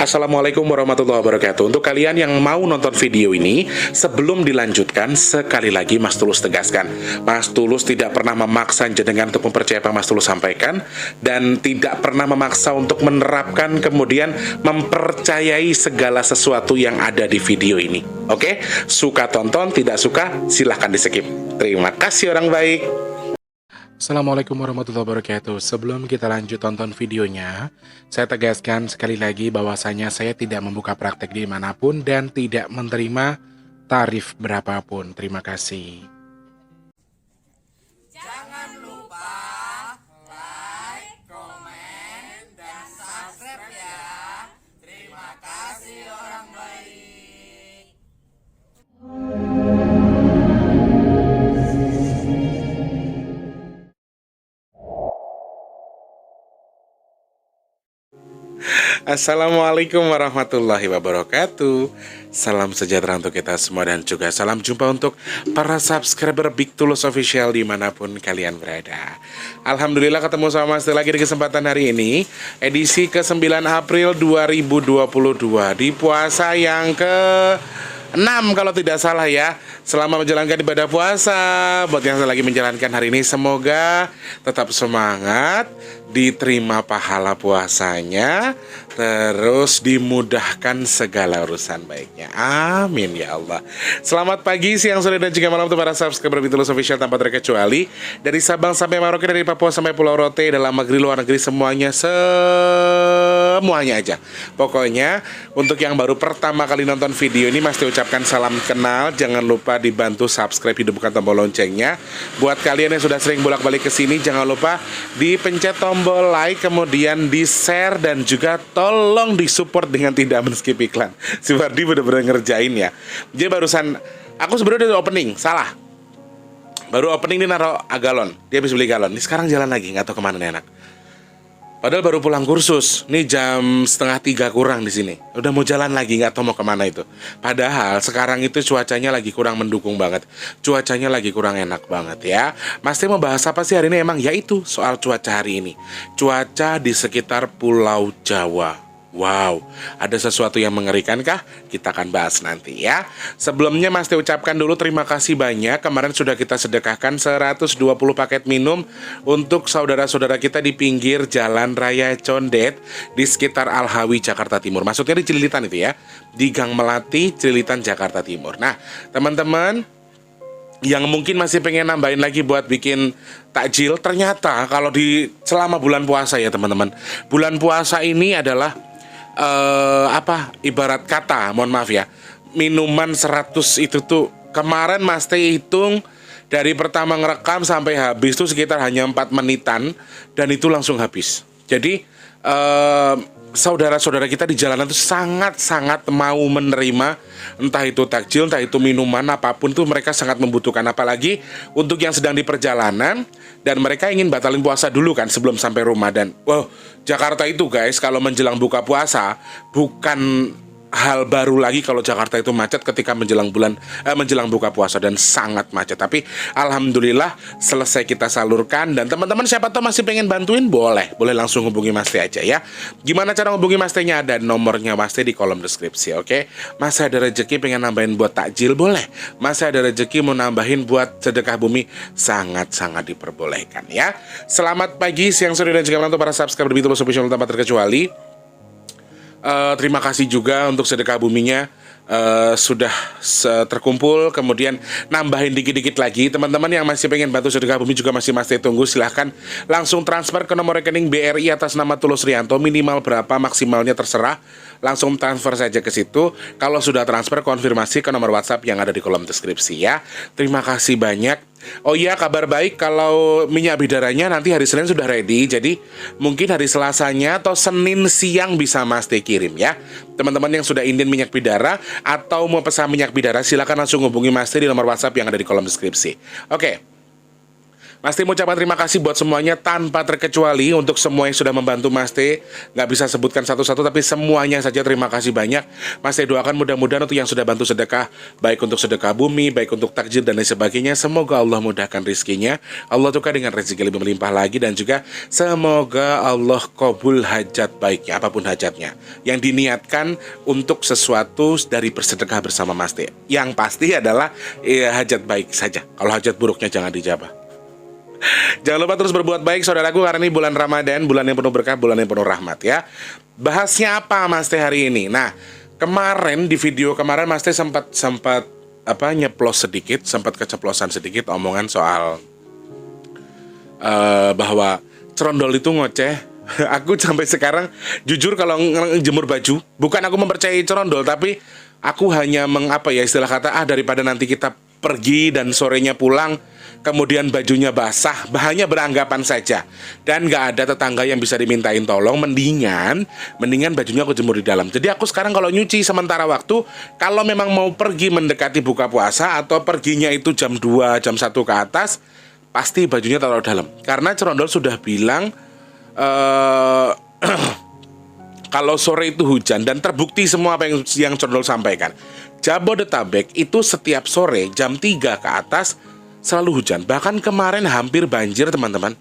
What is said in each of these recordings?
Assalamualaikum warahmatullahi wabarakatuh. Untuk kalian yang mau nonton video ini, sebelum dilanjutkan, sekali lagi Mas Tulus tegaskan, Mas Tulus tidak pernah memaksa jenengan untuk mempercayai apa Mas Tulus sampaikan, dan tidak pernah memaksa untuk menerapkan kemudian mempercayai segala sesuatu yang ada di video ini. Oke? Suka tonton, tidak suka silahkan di skip. Terima kasih orang baik. Assalamualaikum warahmatullahi wabarakatuh. Sebelum kita lanjut tonton videonya, saya tegaskan sekali lagi bahwasanya saya tidak membuka praktek dimanapun dan tidak menerima tarif berapapun. Terima kasih. Jangan lupa like, komen, dan subscribe ya. Terima kasih orang baik. Assalamualaikum warahmatullahi wabarakatuh. Salam sejahtera untuk kita semua dan juga salam jumpa untuk para subscriber Big Tulus Official dimanapun kalian berada. Alhamdulillah ketemu sama Mas lagi di kesempatan hari ini, edisi ke-9 April 2022 di puasa yang ke-6 kalau tidak salah ya. Selamat menjalankan ibadah puasa. Buat yang lagi menjalankan hari ini, semoga tetap semangat, diterima pahala puasanya, terus dimudahkan segala urusan baiknya. Amin ya Allah. Selamat pagi, siang, sore, dan juga malam untuk para subscriber Big Tulus Official tanpa terkecuali, dari Sabang sampai Merauke, dari Papua sampai Pulau Rote, dalam negeri luar negeri semuanya aja. Pokoknya untuk yang baru pertama kali nonton video ini, Mas ucapkan salam kenal. Jangan lupa dibantu subscribe, hidupkan tombol loncengnya. Buat kalian yang sudah sering bolak-balik ke sini, jangan lupa dipencet tombol like, kemudian di-share, dan juga tolong disupport dengan tidak men-skip iklan. Si Wardi bener-bener ngerjain ya. Dia barusan, aku sebenarnya udah opening, salah. Baru opening dia naruh galon. Dia habis beli galon. Ini sekarang jalan lagi, nggak tahu kemana nih anak. Padahal baru pulang kursus. Nih jam 2:30 kurang di sini. Udah mau jalan lagi, nggak tahu mau kemana itu. Padahal sekarang itu cuacanya lagi kurang mendukung banget. Cuacanya lagi kurang enak banget ya. Mas mau bahas apa sih hari ini? Emang yaitu soal cuaca hari ini. Cuaca di sekitar Pulau Jawa. Wow, ada sesuatu yang mengerikan kah? Kita akan bahas nanti ya. Sebelumnya Mas ucapkan dulu terima kasih banyak. Kemarin sudah kita sedekahkan 120 paket minum untuk saudara-saudara kita di pinggir Jalan Raya Condet di sekitar Al-Hawi, Jakarta Timur. Maksudnya di Cililitan itu ya, di Gang Melati, Cililitan, Jakarta Timur. Nah, teman-teman yang mungkin masih pengen nambahin lagi buat bikin takjil, ternyata kalau di selama bulan puasa ya teman-teman, bulan puasa ini adalah ibarat kata, mohon maaf ya, minuman 100 itu tuh kemarin Mas Teh hitung dari pertama ngerekam sampai habis tuh sekitar hanya 4 menitan, dan itu langsung habis. Jadi saudara-saudara kita di jalanan tuh sangat-sangat mau menerima, entah itu takjil, entah itu minuman, apapun tuh mereka sangat membutuhkan. Apalagi untuk yang sedang di perjalanan dan mereka ingin batalin puasa dulu kan sebelum sampai rumah. Dan wow, Jakarta itu guys, kalau menjelang buka puasa bukan hal baru lagi kalau Jakarta itu macet ketika menjelang buka puasa, dan sangat macet. Tapi alhamdulillah selesai kita salurkan, dan teman-teman siapa tahu masih pengen bantuin, boleh langsung hubungi Mas Teh aja ya. Gimana cara hubungi Mas Tehnya? Ada nomornya Mas Teh di kolom deskripsi, oke? Mas ada rezeki pengen nambahin buat takjil, boleh. Mas ada rezeki mau nambahin buat sedekah bumi, sangat-sangat diperbolehkan ya. Selamat pagi, siang, sore, dan juga malam untuk para subscriber Big Tulus Official tanpa terkecuali. Terima kasih juga untuk sedekah buminya sudah terkumpul, kemudian nambahin dikit-dikit lagi. Teman-teman yang masih pengen bantu sedekah bumi juga masih tunggu, silahkan langsung transfer ke nomor rekening BRI atas nama Tulus Rianto. Minimal berapa, maksimalnya terserah, langsung transfer saja ke situ. Kalau sudah transfer, konfirmasi ke nomor WhatsApp yang ada di kolom deskripsi ya. Terima kasih banyak. Oh iya, kabar baik kalau minyak bidaranya nanti hari Senin sudah ready. Jadi mungkin hari Selasanya atau Senin siang bisa Mas Teh kirim ya. Teman-teman yang sudah ingin minyak bidara atau mau pesan minyak bidara, silakan langsung hubungi Mas Teh di nomor WhatsApp yang ada di kolom deskripsi. Oke. Mas T mengucapkan terima kasih buat semuanya tanpa terkecuali untuk semua yang sudah membantu Mas T. Nggak bisa sebutkan satu-satu tapi semuanya saja terima kasih banyak. Mas T doakan mudah-mudahan untuk yang sudah bantu sedekah, baik untuk sedekah bumi, baik untuk takjil dan lain sebagainya, semoga Allah mudahkan rezekinya. Allah tukar dengan rezeki lebih melimpah lagi, dan juga semoga Allah kabul hajat baiknya, apapun hajatnya yang diniatkan untuk sesuatu dari bersedekah bersama Mas T. Yang pasti adalah hajat baik saja. Kalau hajat buruknya jangan dijabah. Jangan lupa terus berbuat baik saudaraku, karena ini bulan Ramadan, bulan yang penuh berkah, bulan yang penuh rahmat ya. Bahasnya apa Mas T hari ini? Nah, kemarin di video kemarin Mas T sempat nyeplos sedikit, sempat keceplosan sedikit omongan soal bahwa cerondol itu ngoceh. Aku sampai sekarang jujur kalau jemur baju, bukan aku mempercayai cerondol, tapi aku hanya istilah kata daripada nanti kita pergi dan sorenya pulang kemudian bajunya basah, hanya beranggapan saja dan nggak ada tetangga yang bisa dimintain tolong, mendingan bajunya aku jemur di dalam. Jadi aku sekarang kalau nyuci sementara waktu, kalau memang mau pergi mendekati buka puasa atau perginya itu jam 2, jam 1 ke atas, pasti bajunya taruh dalam. Karena cerondol sudah bilang kalau sore itu hujan, dan terbukti semua apa yang cerondol sampaikan. Jabodetabek itu setiap sore jam 3 ke atas selalu hujan. Bahkan kemarin hampir banjir teman-teman.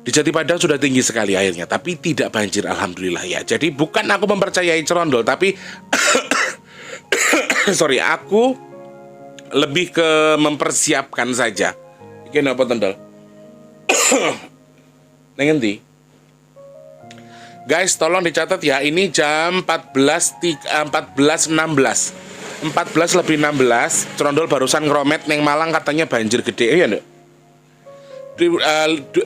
Di Jatipadang sudah tinggi sekali airnya, tapi tidak banjir alhamdulillah ya. Jadi bukan aku mempercayai cerondol, tapi aku lebih ke mempersiapkan saja. Iki apa tendol? Neng endi? Guys, tolong dicatat ya, ini jam 14.16 lebih 16. Cerondol barusan ngeromet neng Malang katanya banjir gede ya nduk.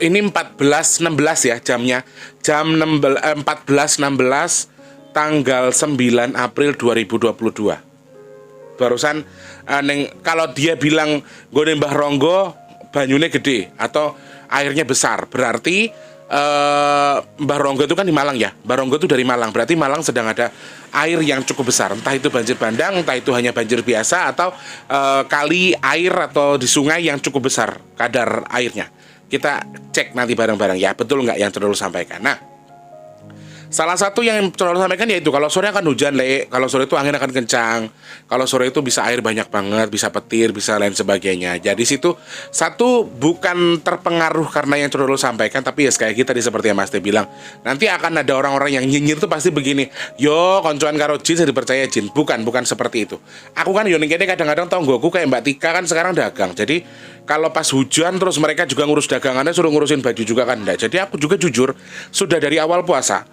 Ini 14.16 ya jamnya. Jam 14.16 tanggal 9 April 2022. Barusan kalau dia bilang gue Mbah Ronggo banyune gede atau airnya besar, berarti Mbah Ronggo itu kan di Malang ya. Mbah Ronggo itu dari Malang, berarti Malang sedang ada air yang cukup besar. Entah itu banjir bandang, entah itu hanya banjir biasa, atau kali air atau di sungai yang cukup besar kadar airnya. Kita cek nanti bareng-bareng ya, betul nggak yang Cerondol sampaikan. Nah, salah satu yang Cerondol sampaikan yaitu kalau sore akan hujan, kalau sore itu angin akan kencang, kalau sore itu bisa air banyak banget, bisa petir, bisa lain sebagainya. Jadi situ satu bukan terpengaruh karena yang Cerondol sampaikan, tapi ya sekali lagi tadi seperti yang Mas T bilang, nanti akan ada orang-orang yang nyinyir tuh pasti begini, yo koncoan karo jin saya dipercaya jin. Bukan seperti itu. Aku kan yo kene kadang-kadang tonggoku kayak Mbak Tika kan sekarang dagang. Jadi kalau pas hujan terus mereka juga ngurus dagangannya, suruh ngurusin baju juga kan enggak. Jadi aku juga jujur sudah dari awal puasa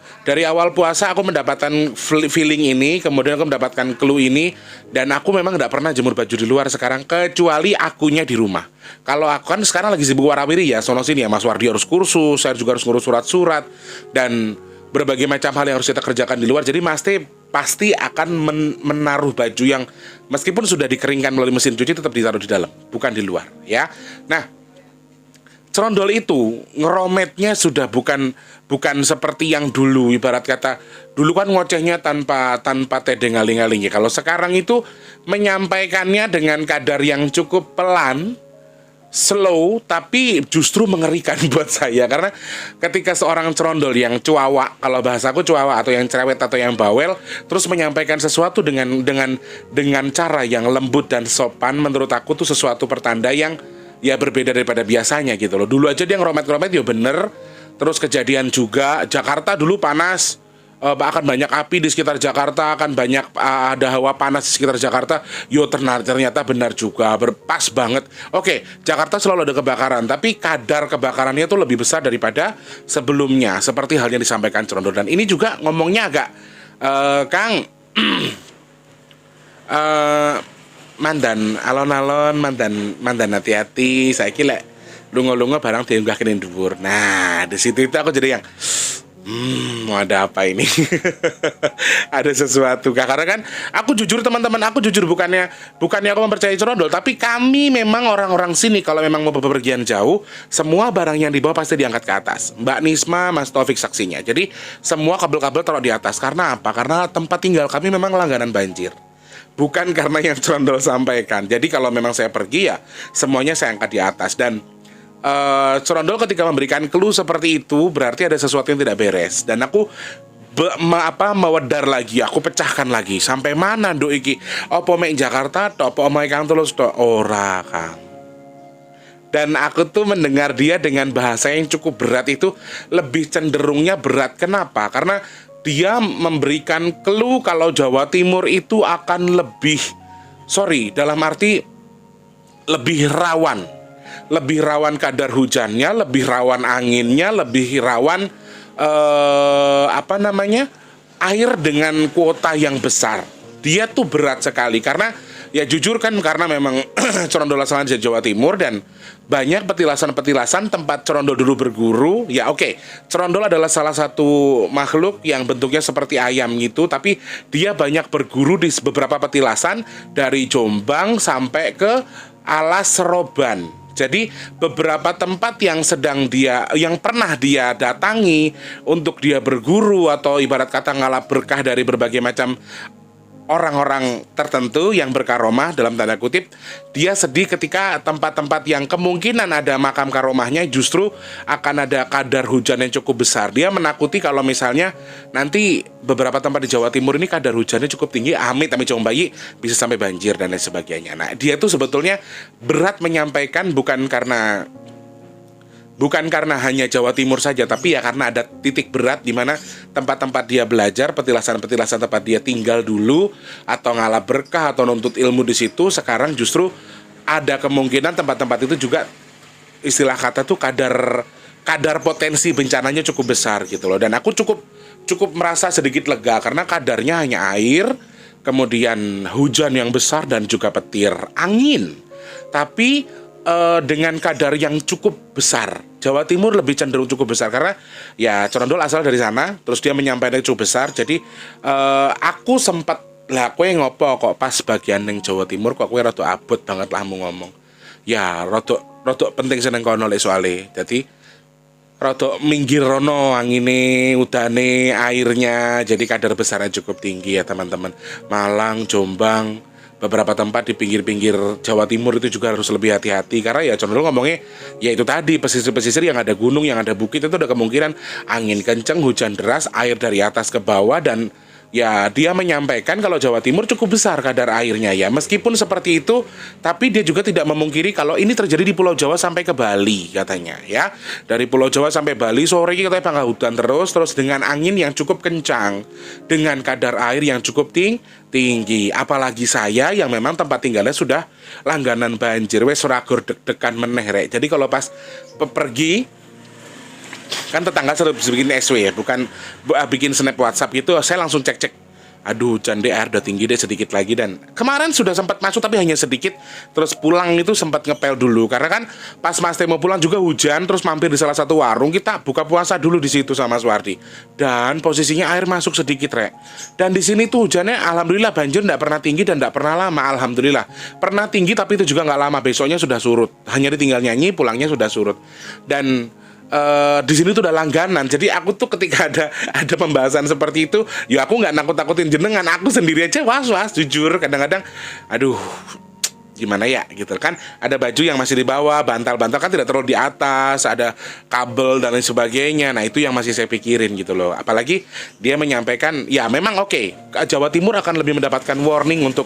aku mendapatkan feeling ini, kemudian aku mendapatkan clue ini, dan aku memang enggak pernah jemur baju di luar sekarang kecuali akunya di rumah. Kalau aku kan sekarang lagi sibuk warawiri ya, sono sini ya, Mas Wardi harus kursus, saya juga harus ngurus surat-surat dan berbagai macam hal yang harus kita kerjakan di luar. Jadi Mas T pasti akan menaruh baju yang meskipun sudah dikeringkan melalui mesin cuci tetap ditaruh di dalam, bukan di luar ya. Nah, cerondol itu ngerometnya sudah bukan seperti yang dulu. Ibarat kata dulu kan ngocehnya tanpa tedeng aling-aling ya. Kalau sekarang itu menyampaikannya dengan kadar yang cukup pelan, slow, tapi justru mengerikan buat saya. Karena ketika seorang cerondol yang cuawa, kalau bahasaku cuawa, atau yang cerewet atau yang bawel, terus menyampaikan sesuatu dengan cara yang lembut dan sopan, menurut aku tuh sesuatu pertanda yang ya berbeda daripada biasanya gitu loh. Dulu aja dia ngeromet-ngeromet ya bener. Terus kejadian juga Jakarta dulu panas, akan banyak api di sekitar Jakarta, akan banyak ada hawa panas di sekitar Jakarta. Yo ternyata benar juga, berpas banget. Oke, Jakarta selalu ada kebakaran, tapi kadar kebakarannya itu lebih besar daripada sebelumnya, seperti halnya disampaikan Cerondol. Dan ini juga ngomongnya agak Kang mandan alon-alon, mandan hati-hati. Saya kira lunga-lunga barang diunggah kene dhuwur. Nah, di situ itu aku jadi yang mau ada apa ini? Ada sesuatu kah? Karena kan aku jujur teman-teman, bukannya aku mempercayai Cerondol, tapi kami memang orang-orang sini kalau memang mau bepergian jauh, semua barang yang dibawa pasti diangkat ke atas. Mbak Nisma, Mas Taufik saksinya. Jadi semua kabel-kabel taruh di atas. Karena apa? Karena tempat tinggal kami memang langganan banjir. Bukan karena yang Cerondol sampaikan. Jadi kalau memang saya pergi ya semuanya saya angkat di atas. Dan Cerondol ketika memberikan clue seperti itu berarti ada sesuatu yang tidak beres. Dan aku mewedar lagi, aku pecahkan lagi. Sampai mana nduk iki? Apa mek Jakarta tok, apa omahe Kang Tulus tok? Ora, Kang. Dan aku tuh mendengar dia dengan bahasa yang cukup berat itu lebih cenderungnya berat. Kenapa? Karena dia memberikan clue kalau Jawa Timur itu akan lebih, dalam arti lebih rawan. Lebih rawan kadar hujannya, lebih rawan anginnya, lebih rawan air dengan kuota yang besar. Dia tuh berat sekali karena ya jujur kan, karena memang Cerondol asalnya dari Jawa Timur dan banyak petilasan-petilasan tempat Cerondol dulu berguru. Ya oke, Cerondol adalah salah satu makhluk yang bentuknya seperti ayam gitu, tapi dia banyak berguru di beberapa petilasan dari Jombang sampai ke Alas Seroban. Jadi beberapa tempat yang pernah dia datangi untuk dia berguru atau ibarat kata ngalap berkah dari berbagai macam orang-orang tertentu yang berkaromah dalam tanda kutip, dia sedih ketika tempat-tempat yang kemungkinan ada makam karomahnya justru akan ada kadar hujan yang cukup besar. Dia menakuti kalau misalnya nanti beberapa tempat di Jawa Timur ini kadar hujannya cukup tinggi, amit jong bayi bisa sampai banjir dan lain sebagainya. Nah, dia tuh sebetulnya berat menyampaikan bukan karena hanya Jawa Timur saja, tapi ya karena ada titik berat di mana tempat-tempat dia belajar, petilasan-petilasan tempat dia tinggal dulu atau ngalap berkah atau nuntut ilmu di situ, sekarang justru ada kemungkinan tempat-tempat itu juga istilah kata tuh kadar potensi bencananya cukup besar gitu loh. Dan aku cukup merasa sedikit lega karena kadarnya hanya air, kemudian hujan yang besar dan juga petir angin. Tapi dengan kadar yang cukup besar. Jawa Timur lebih cenderung cukup besar karena ya Cerondol asal dari sana, terus dia menyampaikan cukup besar. Jadi aku sempat lah, kowe ngopo kok pas bagian yang Jawa Timur kok kowe rada abot banget lah mau ngomong. Ya rada penting seneng kono lek soalé. Jadi rada minggir rono angine, udane, airnya. Jadi kadar besarnya cukup tinggi ya teman-teman. Malang, Jombang, beberapa tempat di pinggir-pinggir Jawa Timur itu juga harus lebih hati-hati karena ya Cerondol ngomongnya ya itu tadi, pesisir-pesisir yang ada gunung, yang ada bukit itu ada kemungkinan angin kenceng, hujan deras, air dari atas ke bawah. Dan ya dia menyampaikan kalau Jawa Timur cukup besar kadar airnya ya. Meskipun seperti itu, tapi dia juga tidak memungkiri kalau ini terjadi di Pulau Jawa sampai ke Bali katanya ya. Dari Pulau Jawa sampai Bali sore ini katanya bakal hujan terus dengan angin yang cukup kencang, dengan kadar air yang cukup tinggi. Apalagi saya yang memang tempat tinggalnya sudah langganan banjir, wes ora gur deg-degan meneh rek. Jadi kalau pas pergi kan tetangga selalu bikin SW ya, bukan bikin snap WhatsApp gitu, saya langsung cek. Aduh, hujan deh, air udah tinggi deh sedikit lagi. Dan kemarin sudah sempat masuk tapi hanya sedikit. Terus pulang itu sempat ngepel dulu karena kan pas Mas Teh mau pulang juga hujan. Terus mampir di salah satu warung, kita buka puasa dulu di situ sama Mas Wardi. Dan posisinya air masuk sedikit rek. Dan di sini tuh hujannya alhamdulillah banjir nggak pernah tinggi dan nggak pernah lama. Alhamdulillah pernah tinggi tapi itu juga nggak lama, besoknya sudah surut. Hanya ditinggal nyanyi, pulangnya sudah surut. Dan di sini tuh udah langganan. Jadi aku tuh ketika ada pembahasan seperti itu, ya aku nggak nakut-nakutin jenengan, aku sendiri aja was-was jujur. Kadang-kadang aduh gimana ya gitu kan, ada baju yang masih di bawah, bantal-bantal kan tidak terlalu di atas, ada kabel dan lain sebagainya. Nah itu yang masih saya pikirin gitu loh. Apalagi dia menyampaikan ya memang oke, Jawa Timur akan lebih mendapatkan warning untuk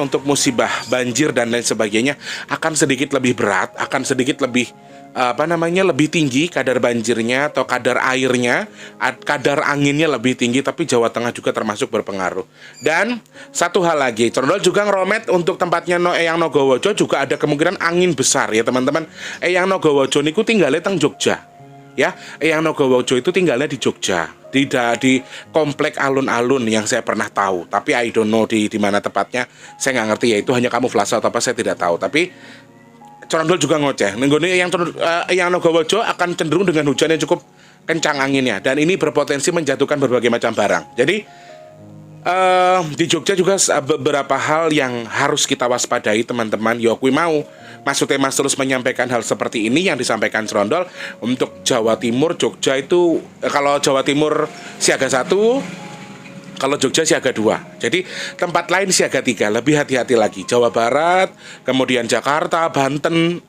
untuk musibah banjir dan lain sebagainya akan sedikit lebih berat, akan sedikit lebih lebih tinggi kadar banjirnya atau kadar airnya, kadar anginnya lebih tinggi. Tapi Jawa Tengah juga termasuk berpengaruh. Dan satu hal lagi, Cerondol juga ngeromet untuk tempatnya Eyang Nogowojo juga ada kemungkinan angin besar ya teman-teman. Eyang Nogowojo niku tinggalnya teng Jogja ya. Eyang Nogowojo itu tinggalnya di Jogja, di komplek alun-alun yang saya pernah tahu, tapi I don't know di mana tepatnya, saya nggak ngerti ya, itu hanya kamuflase atau apa saya tidak tahu. Tapi Cerondol juga ngoceh. Nenggone yang Nogowojo akan cenderung dengan hujan yang cukup kencang anginnya, dan ini berpotensi menjatuhkan berbagai macam barang. Jadi di Jogja juga beberapa hal yang harus kita waspadai teman-teman. Yo kui mau maksudnya Mas terus menyampaikan hal seperti ini yang disampaikan Cerondol untuk Jawa Timur. Jogja itu kalau Jawa Timur siaga 1, kalau Jogja siaga 2. Jadi tempat lain siaga 3. Lebih hati-hati lagi. Jawa Barat, kemudian Jakarta, Banten,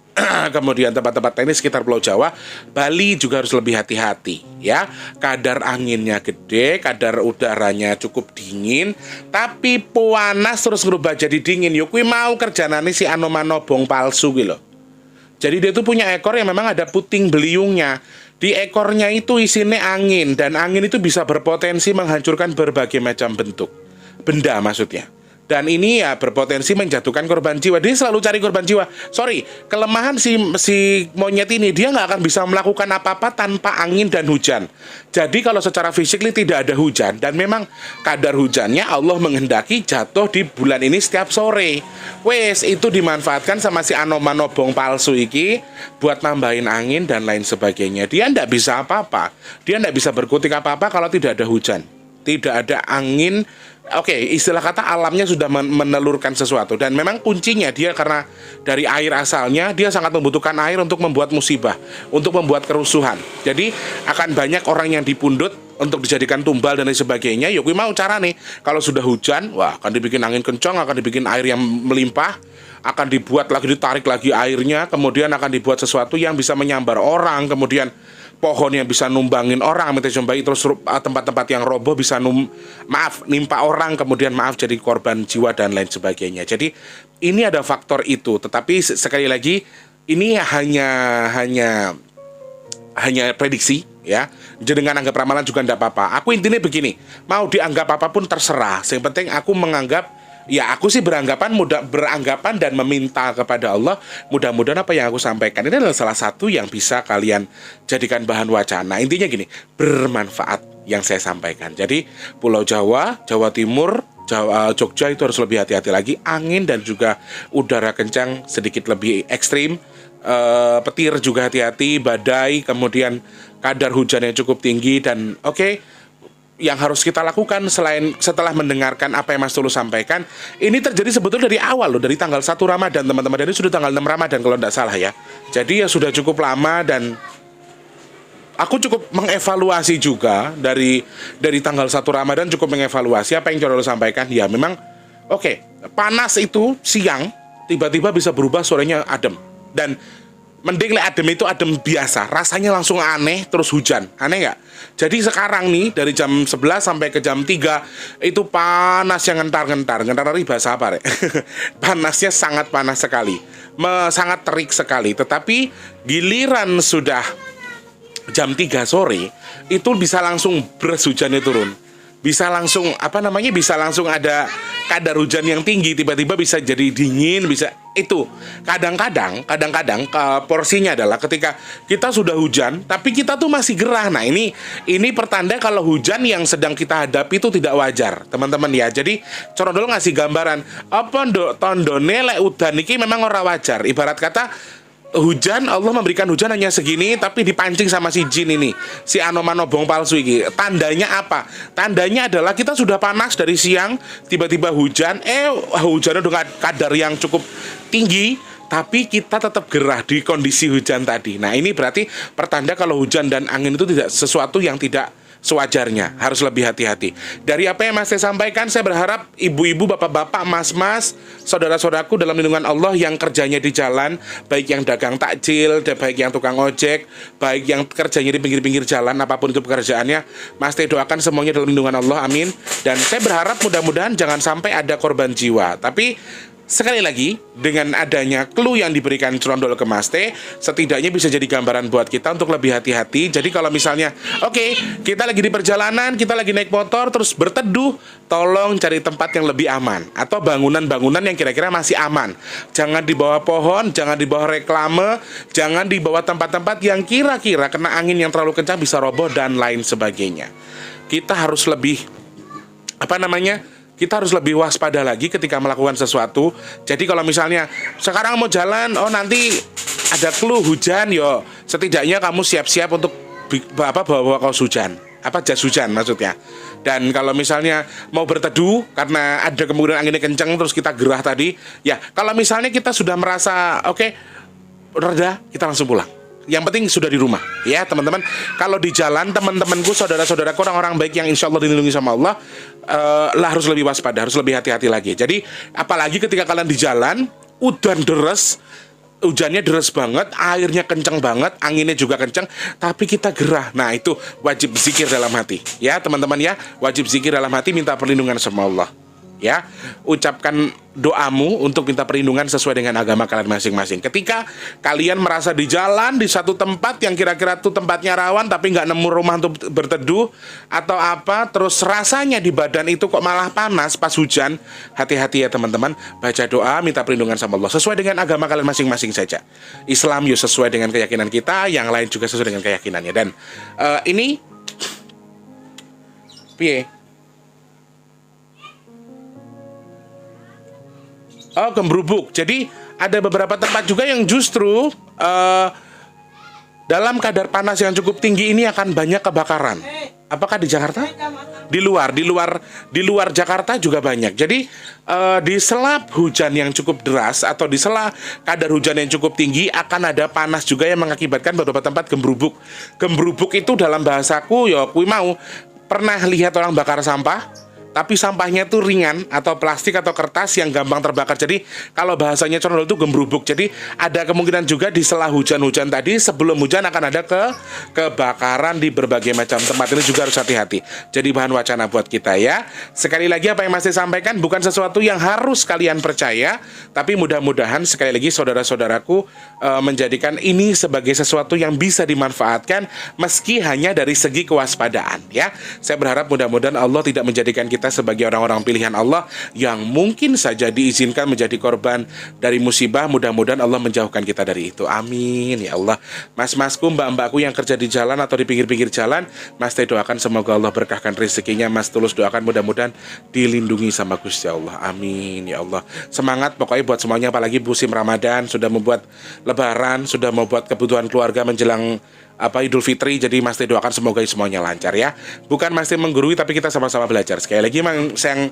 kemudian tempat-tempat teknis sekitar Pulau Jawa, Bali juga harus lebih hati-hati ya. Kadar anginnya gede, kadar udaranya cukup dingin, tapi panas terus berubah jadi dingin. Yo kuwi mau kerjanane si Anomano bong palsu gitu loh. Jadi dia tuh punya ekor yang memang ada puting beliungnya. Di ekornya itu isinya angin, dan angin itu bisa berpotensi menghancurkan berbagai macam bentuk benda maksudnya. Dan ini ya berpotensi menjatuhkan korban jiwa. Dia selalu cari korban jiwa. Sorry, kelemahan si monyet ini, dia nggak akan bisa melakukan apa-apa tanpa angin dan hujan. Jadi kalau secara fisik tidak ada hujan, dan memang kadar hujannya Allah menghendaki jatuh di bulan ini setiap sore. Wes, itu dimanfaatkan sama si Anomano bong palsu iki buat nambahin angin dan lain sebagainya. Dia nggak bisa apa-apa. Dia nggak bisa berkutik apa-apa kalau tidak ada hujan, tidak ada angin. Oke, istilah kata alamnya sudah menelurkan sesuatu. Dan memang kuncinya dia karena dari air asalnya, dia sangat membutuhkan air untuk membuat musibah, untuk membuat kerusuhan. Jadi akan banyak orang yang dipundut untuk dijadikan tumbal dan lain sebagainya. Yuk, mau cara nih, kalau sudah hujan, wah akan dibikin angin kencang, akan dibikin air yang melimpah, akan dibuat lagi, ditarik lagi airnya, kemudian akan dibuat sesuatu yang bisa menyambar orang, kemudian pohon yang bisa numbangin orang, terus tempat-tempat yang roboh bisa nimpa orang, kemudian jadi korban jiwa dan lain sebagainya. Jadi ini ada faktor itu, tetapi sekali lagi ini hanya prediksi ya. Jadi dengan anggap ramalan juga tidak apa-apa. Aku intinya begini, mau dianggap apapun terserah. Yang penting aku menganggap, ya aku sih beranggapan dan meminta kepada Allah, mudah-mudahan apa yang aku sampaikan ini adalah salah satu yang bisa kalian jadikan bahan wacana. Intinya gini, bermanfaat yang saya sampaikan. Jadi Pulau Jawa, Jawa Timur, Jogja itu harus lebih hati-hati lagi. Angin dan juga udara kencang sedikit lebih ekstrim. Petir juga hati-hati, badai, kemudian kadar hujan yang cukup tinggi. Dan yang harus kita lakukan selain setelah mendengarkan apa yang Mas Tulus sampaikan, ini terjadi sebetulnya dari awal loh, dari tanggal 1 Ramadan teman-teman. Dan ini sudah tanggal 6 Ramadan kalau tidak salah ya. Jadi ya sudah cukup lama, dan aku cukup mengevaluasi juga dari tanggal 1 Ramadan, cukup mengevaluasi apa yang Condol sampaikan. Ya memang panas itu siang tiba-tiba bisa berubah sorenya adem. Dan mending adem itu adem biasa, rasanya langsung aneh, terus hujan. Aneh nggak? Jadi sekarang nih dari jam 11 sampai ke jam 3 itu panas yang ngentar-ngentar. Ngentar dari bahasa apa, Rek? Panasnya sangat panas sekali, sangat terik sekali. Tetapi giliran sudah jam 3 sore itu bisa langsung beras hujannya turun. Bisa langsung bisa langsung ada kadar hujan yang tinggi, tiba-tiba bisa jadi dingin, bisa itu. Kadang-kadang porsinya adalah ketika kita sudah hujan tapi kita tuh masih gerah. Nah, ini pertanda kalau hujan yang sedang kita hadapi itu tidak wajar, teman-teman ya. Jadi Condol ngasih gambaran apa tondone lek udan iki memang ora wajar. Ibarat kata hujan, Allah memberikan hujan hanya segini, tapi dipancing sama si jin ini, si Anomano bong palsu ini. Tandanya apa? Tandanya adalah kita sudah panas dari siang, tiba-tiba hujan, hujannya dengan kadar yang cukup tinggi, tapi kita tetap gerah di kondisi hujan tadi. Nah, ini berarti pertanda kalau hujan dan angin itu tidak sesuatu yang tidak sewajarnya, harus lebih hati-hati. Dari apa yang Mas Teh sampaikan, saya berharap ibu-ibu, bapak-bapak, mas-mas, saudara-saudaraku dalam lindungan Allah yang kerjanya di jalan, baik yang dagang takjil, baik yang tukang ojek, baik yang kerjanya di pinggir-pinggir jalan, apapun itu pekerjaannya, Mas Teh doakan semuanya dalam lindungan Allah, amin. Dan saya berharap mudah-mudahan jangan sampai ada korban jiwa. Tapi sekali lagi, dengan adanya clue yang diberikan Condol ke Mas Teh, setidaknya bisa jadi gambaran buat kita untuk lebih hati-hati. Jadi kalau misalnya, kita lagi di perjalanan, kita lagi naik motor, terus berteduh, tolong cari tempat yang lebih aman. Atau bangunan-bangunan yang kira-kira masih aman. Jangan di bawah pohon, jangan di bawah reklame, jangan di bawah tempat-tempat yang kira-kira kena angin yang terlalu kencang bisa roboh, dan lain sebagainya. Kita harus lebih, kita harus lebih waspada lagi ketika melakukan sesuatu. Jadi kalau misalnya sekarang mau jalan, nanti ada clue hujan, setidaknya kamu siap-siap untuk bawa kaos hujan, jas hujan maksudnya. Dan kalau misalnya mau berteduh karena ada kemungkinan anginnya kencang terus kita gerah tadi, ya kalau misalnya kita sudah merasa reda, kita langsung pulang. Yang penting sudah di rumah, ya teman-teman. Kalau di jalan, teman-temanku, saudara-saudaraku, orang-orang baik yang insya Allah dilindungi sama Allah, harus lebih waspada, harus lebih hati-hati lagi. Jadi apalagi ketika kalian di jalan, udan deres, hujannya deras banget, airnya kencang banget, anginnya juga kencang, tapi kita gerah. Nah, itu wajib zikir dalam hati. Ya, teman-teman ya, wajib zikir dalam hati, minta perlindungan sama Allah. Ya, ucapkan doamu untuk minta perlindungan sesuai dengan agama kalian masing-masing. Ketika kalian merasa di jalan di satu tempat yang kira-kira tuh tempatnya rawan tapi nggak nemu rumah untuk berteduh atau apa, terus rasanya di badan itu kok malah panas pas hujan, hati-hati ya teman-teman. Baca doa, minta perlindungan sama Allah sesuai dengan agama kalian masing-masing saja. Islam yuk sesuai dengan keyakinan kita, yang lain juga sesuai dengan keyakinannya. Dan ini piye? Oh, gembrubuk. Jadi ada beberapa tempat juga yang justru dalam kadar panas yang cukup tinggi ini akan banyak kebakaran. Apakah di Jakarta? Di luar Jakarta juga banyak. Jadi di sela hujan yang cukup deras atau di sela kadar hujan yang cukup tinggi akan ada panas juga yang mengakibatkan beberapa tempat gembrubuk. Gembrubuk itu dalam bahasaku ya kui mau pernah lihat orang bakar sampah, tapi sampahnya tuh ringan atau plastik atau kertas yang gampang terbakar. Jadi kalau bahasanya condol itu gembrubuk. Jadi ada kemungkinan juga di sela hujan-hujan tadi sebelum hujan akan ada kebakaran di berbagai macam tempat. Ini juga harus hati-hati. Jadi bahan wacana buat kita ya. Sekali lagi apa yang Mas sampaikan bukan sesuatu yang harus kalian percaya, tapi mudah-mudahan sekali lagi saudara-saudaraku menjadikan ini sebagai sesuatu yang bisa dimanfaatkan meski hanya dari segi kewaspadaan ya. Saya berharap mudah-mudahan Allah tidak menjadikan kita sebagai orang-orang pilihan Allah yang mungkin saja diizinkan menjadi korban dari musibah. Mudah-mudahan Allah menjauhkan kita dari itu. Amin ya Allah. Mas-masku, mbak-mbakku yang kerja di jalan atau di pinggir-pinggir jalan, Mas Teh doakan semoga Allah berkahkan rezekinya. Mas tulus doakan mudah-mudahan dilindungi sama Gusti Allah. Amin ya Allah. Semangat pokoknya buat semuanya, apalagi musim Ramadan, sudah membuat lebaran, sudah membuat kebutuhan keluarga menjelang Idul Fitri. Jadi Mas Teh doakan semoga semuanya lancar ya. Bukan Mas Teh menggurui, tapi kita sama-sama belajar. Sekali lagi memang saya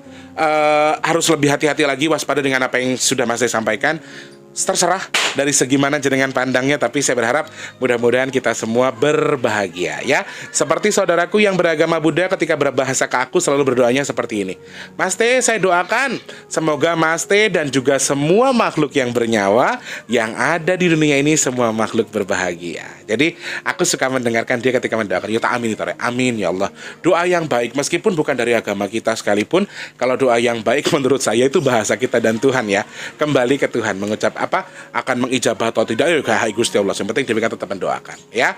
harus lebih hati-hati lagi, waspada dengan apa yang sudah Mas Teh sampaikan. Terserah dari segi mana jenengan pandangnya, tapi saya berharap mudah-mudahan kita semua berbahagia ya. Seperti saudaraku yang beragama Buddha ketika berbahasa ke aku selalu berdoanya seperti ini. Mas Teh, saya doakan semoga Mas Teh dan juga semua makhluk yang bernyawa yang ada di dunia ini, semua makhluk berbahagia. Jadi aku suka mendengarkan dia ketika mendoakan. Yota amin itu, amin ya Allah. Doa yang baik meskipun bukan dari agama kita sekalipun, kalau doa yang baik menurut saya itu bahasa kita dan Tuhan ya. Kembali ke Tuhan mengucap akan mengijabah atau tidak, ya hai Gusti Allah. Yang penting demikian tetap mendoakan ya.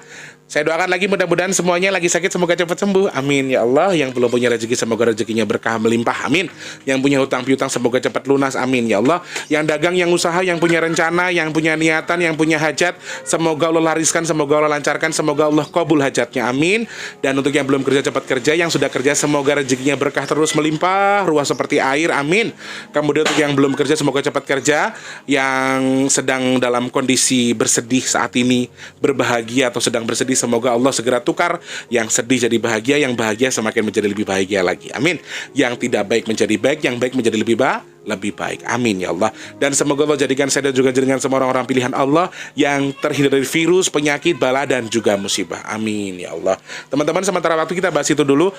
Saya doakan lagi mudah-mudahan semuanya lagi sakit semoga cepat sembuh. Amin ya Allah. Yang belum punya rezeki semoga rezekinya berkah melimpah. Amin. Yang punya hutang piutang semoga cepat lunas. Amin ya Allah. Yang dagang, yang usaha, yang punya rencana, yang punya niatan, yang punya hajat, semoga Allah lariskan, semoga Allah lancarkan, semoga Allah kabul hajatnya. Amin. Dan untuk yang belum kerja cepat kerja, yang sudah kerja semoga rezekinya berkah terus melimpah ruah seperti air. Amin. Kemudian untuk yang belum kerja semoga cepat kerja. Yang sedang dalam kondisi bersedih saat ini, berbahagia atau sedang bersedih, semoga Allah segera tukar yang sedih jadi bahagia, yang bahagia semakin menjadi lebih bahagia lagi. Amin. Yang tidak baik menjadi baik, yang baik menjadi lebih baik. Amin ya Allah. Dan semoga Allah jadikan saya dan juga jaringan semua orang-orang pilihan Allah yang terhindar dari virus, penyakit, bala dan juga musibah. Amin ya Allah. Teman-teman, sementara waktu kita bahas itu dulu.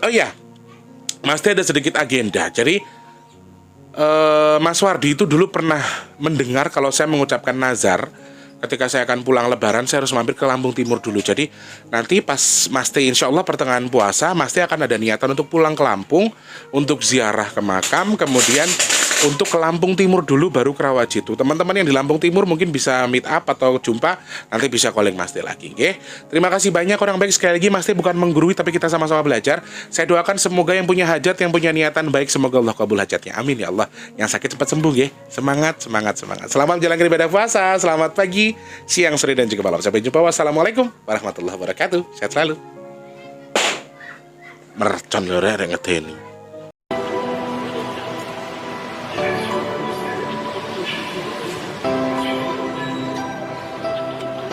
Oh ya, Mas Teh ada sedikit agenda. Jadi Mas Wardi itu dulu pernah mendengar kalau saya mengucapkan nazar ketika saya akan pulang lebaran, saya harus mampir ke Lampung Timur dulu. Jadi nanti pas Mas Teh insya Allah pertengahan puasa, Mas Teh akan ada niatan untuk pulang ke Lampung, untuk ziarah ke makam, kemudian untuk ke Lampung Timur dulu baru ke Rawajitu. Teman-teman yang di Lampung Timur mungkin bisa meet up atau jumpa, nanti bisa calling Mas Teh lagi. Oke? Terima kasih banyak orang baik. Sekali lagi Mas Teh bukan menggurui, tapi kita sama-sama belajar. Saya doakan semoga yang punya hajat, yang punya niatan baik, semoga Allah kabul hajatnya. Amin ya Allah. Yang sakit cepat sembuh ya. Semangat. Selamat menjalankan ibadah puasa. Selamat pagi, siang, sore dan juga malam. Sampai jumpa. Wassalamualaikum warahmatullahi wabarakatuh. Sehat selalu. Mercon lho rek ngeteni.